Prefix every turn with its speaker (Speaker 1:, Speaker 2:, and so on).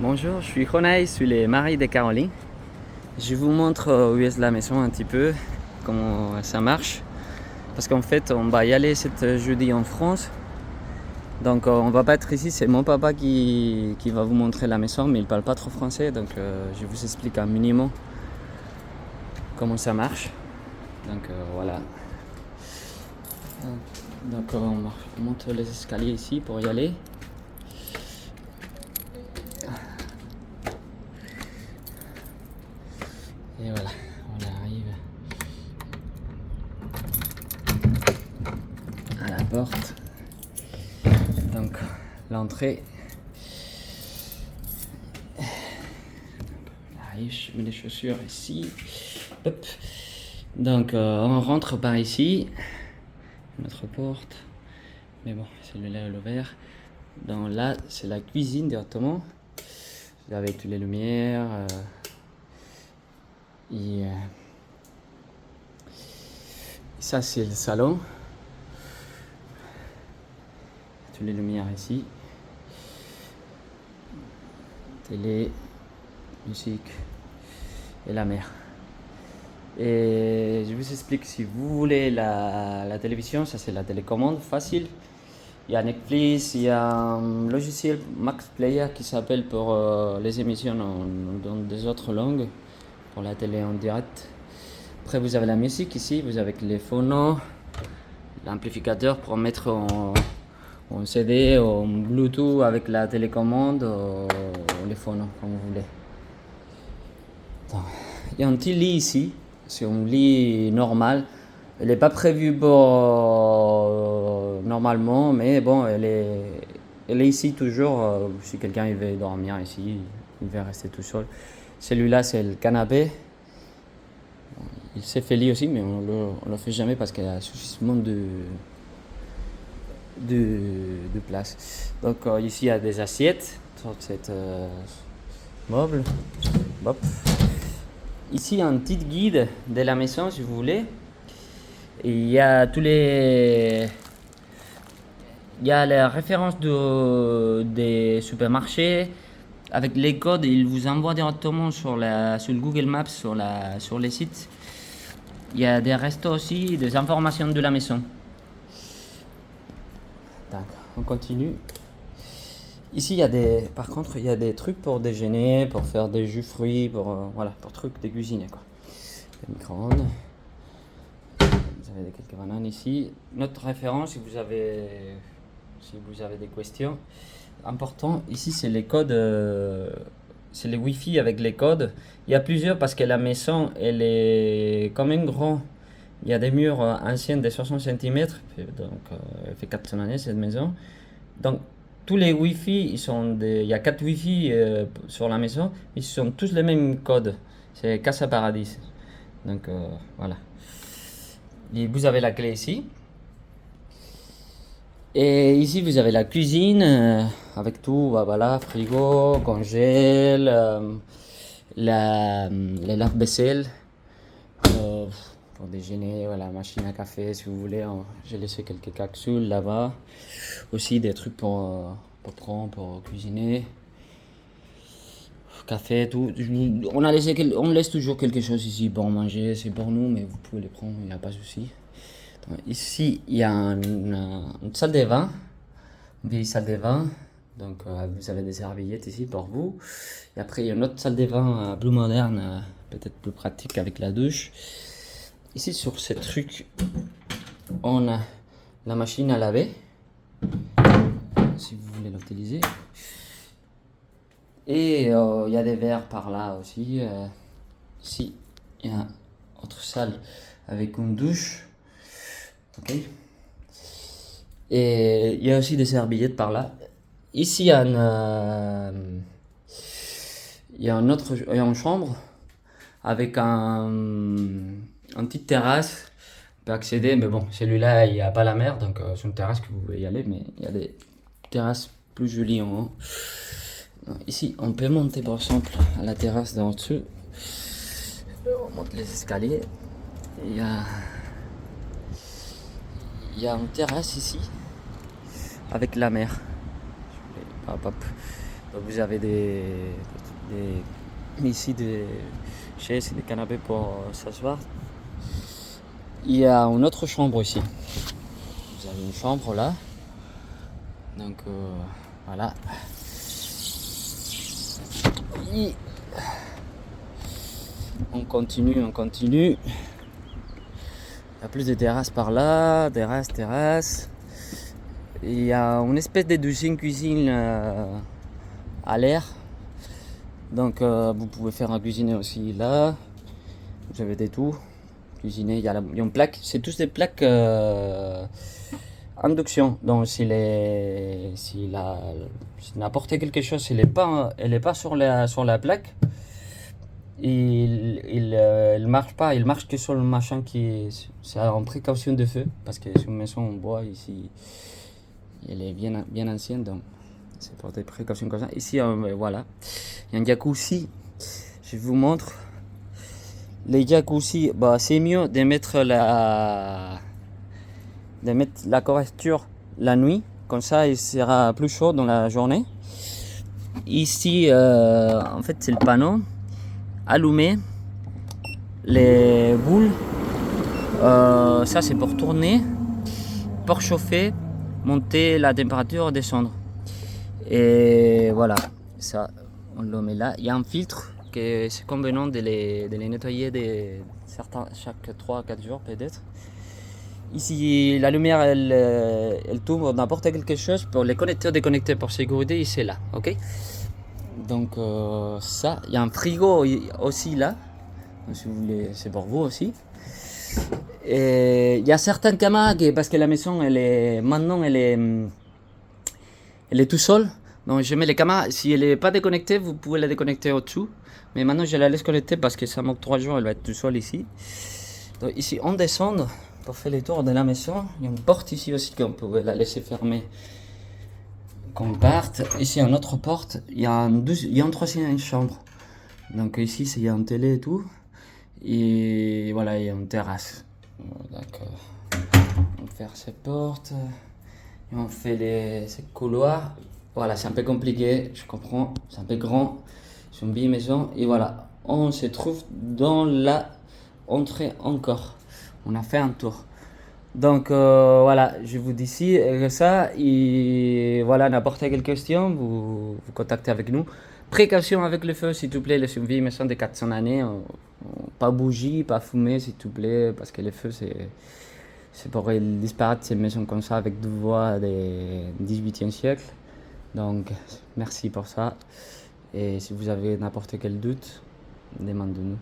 Speaker 1: Bonjour, je suis Ronay, je suis le mari de Caroline. Je vous montre où est la maison un petit peu, comment ça marche. Parce qu'en fait, on va y aller cette jeudi en France. Donc on va pas être ici, c'est mon papa qui va vous montrer la maison, mais il parle pas trop français, donc je vous explique un minimum comment ça marche. Donc voilà. Donc on monte les escaliers ici pour y aller. Et voilà, on arrive à la porte. Donc l'entrée. J'arrive, je mets les chaussures ici. Hop. Donc on rentre par ici. Notre porte. Mais bon, celui-là est ouvert. Donc là, c'est la cuisine directement. Vous avez toutes les lumières. Et ça, c'est le salon. Toutes les lumières ici. Télé, musique et la mer. Et je vous explique, si vous voulez la télévision, ça c'est la télécommande facile. Il y a Netflix, il y a un logiciel Max Player qui s'appelle pour les émissions dans des autres langues, pour la télé en direct. Après vous avez la musique ici, vous avez les phonos, l'amplificateur pour mettre en CD, en Bluetooth avec la télécommande, ou les phonos comme vous voulez. Donc, il y a un petit lit ici, c'est un lit normal. Elle n'est pas prévue pour normalement, mais bon, elle est ici toujours. Si quelqu'un il veut dormir ici, il veut rester tout seul. Celui-là, c'est le canapé. Il s'est fait lit aussi, mais on le fait jamais parce qu'il y a suffisamment de place. Donc ici, il y a des assiettes sur cette meuble. Hop. Ici, il y a un petit guide de la maison, si vous voulez. Et il y a il y a les références des supermarchés. Avec les codes, ils vous envoient directement sur le Google Maps, sur les sites. Il y a des restos aussi, des informations de la maison. Donc, on continue. Ici, par contre, il y a des trucs pour déjeuner, pour faire des jus fruits, pour trucs de cuisiner, quoi. Le micro-ondes. Vous avez quelques bananes ici. Notre référence, si vous avez des questions. Important, ici, c'est les codes, c'est les Wi-Fi avec les codes. Il y a plusieurs parce que la maison, elle est quand même grande. Il y a des murs anciens de 60 cm, donc elle fait 400 années cette maison. Donc tous les Wi-Fi, il y a 4 Wi-Fi sur la maison, ils sont tous les mêmes codes. C'est Casa Paradis. Donc voilà. Et vous avez la clé ici. Et ici vous avez la cuisine avec tout, voilà, frigo, congèle, les lave-vaisselle. Pour déjeuner, voilà, machine à café si vous voulez. J'ai laissé quelques capsules là-bas. Aussi des trucs pour prendre, pour cuisiner. Café, tout. On laisse toujours quelque chose ici pour manger, c'est pour nous, mais vous pouvez les prendre, il n'y a pas de souci. Donc, ici, il y a une salle de bain, une vieille salle de bain. Donc, vous avez des serviettes ici pour vous. Et après, il y a une autre salle de bain plus moderne, peut-être plus pratique avec la douche. Ici, sur ce truc, on a la machine à laver, si vous voulez l'utiliser. Et il y a des verres par là aussi. Ici, il y a une autre salle avec une douche. Ok. Et il y a aussi des serviettes par là. Ici, il y a une chambre avec une petite terrasse. On peut accéder, mais bon, celui-là, il n'y a pas la mer, donc c'est une terrasse que vous pouvez y aller, mais il y a des terrasses plus jolies en haut. Ici, on peut monter par exemple à la terrasse d'en dessous. On monte les escaliers. Il y a une terrasse ici avec la mer. Hop, hop. Donc vous avez ici des chaises et des canapés pour s'asseoir. Il y a une autre chambre ici. Vous avez une chambre là. Donc voilà. Et on continue. Il y a plus de terrasses par là, terrasse. Il y a une espèce de cuisine à l'air. Donc vous pouvez faire un cuisiner aussi là. Vous avez des tout. Cuisiner, il y a une plaque. C'est tous des plaques induction. Donc si n'importe quelque chose, elle est pas sur la plaque, il marche pas. Il marche que sur le machin c'est en précaution de feu parce que c'est une maison en bois ici. Elle est bien ancienne, donc c'est pour des précautions comme ça. Ici, voilà, il y a un jacuzzi. Je vous montre. Les jacuzzi, bah, c'est mieux de mettre la couverture la nuit, comme ça il sera plus chaud dans la journée. Ici, en fait, c'est le panneau. Allumer les boules. Ça, c'est pour tourner, pour chauffer, monter la température, descendre. Et voilà, ça, on le met là. Il y a un filtre que c'est convenant de les nettoyer chaque 3-4 jours peut-être. Ici, la lumière, elle tourne n'importe quelque chose pour les connecteurs déconnectés pour sécurité, et c'est là, ok. Donc ça, il y a un frigo aussi là, donc, si vous voulez, c'est pour vous aussi. Et il y a certaines caméras parce que la maison, maintenant, elle est tout seule. Donc je mets les caméras, si elle n'est pas déconnectée, vous pouvez la déconnecter au-dessous. Mais maintenant, je la laisse connectée parce que ça manque 3 jours, elle va être tout seule ici. Donc ici, on descend pour faire les tours de la maison. Il y a une porte ici aussi qu'on peut la laisser fermer quand on parte. Ici, une autre porte. Il y a une troisième chambre. Donc ici, il y a une télé et tout. Et voilà, il y a une terrasse. Donc, on fait ces portes. Et on fait ces couloirs. Voilà, c'est un peu compliqué, je comprends. C'est un peu grand. C'est une vieille maison. Et voilà, on se trouve dans la entrée encore. On a fait un tour. Donc voilà, je vous dis ça. Et voilà, n'importe quelle question, vous contactez avec nous. Précaution avec le feu, s'il te plaît. C'est une vieille maison de 400 années. Pas bougie, pas fumée, s'il te plaît. Parce que le feu, c'est pour disparaître ces maisons comme ça avec du bois du 18e siècle. Donc merci pour ça. Et si vous avez n'importe quel doute, demandez-nous.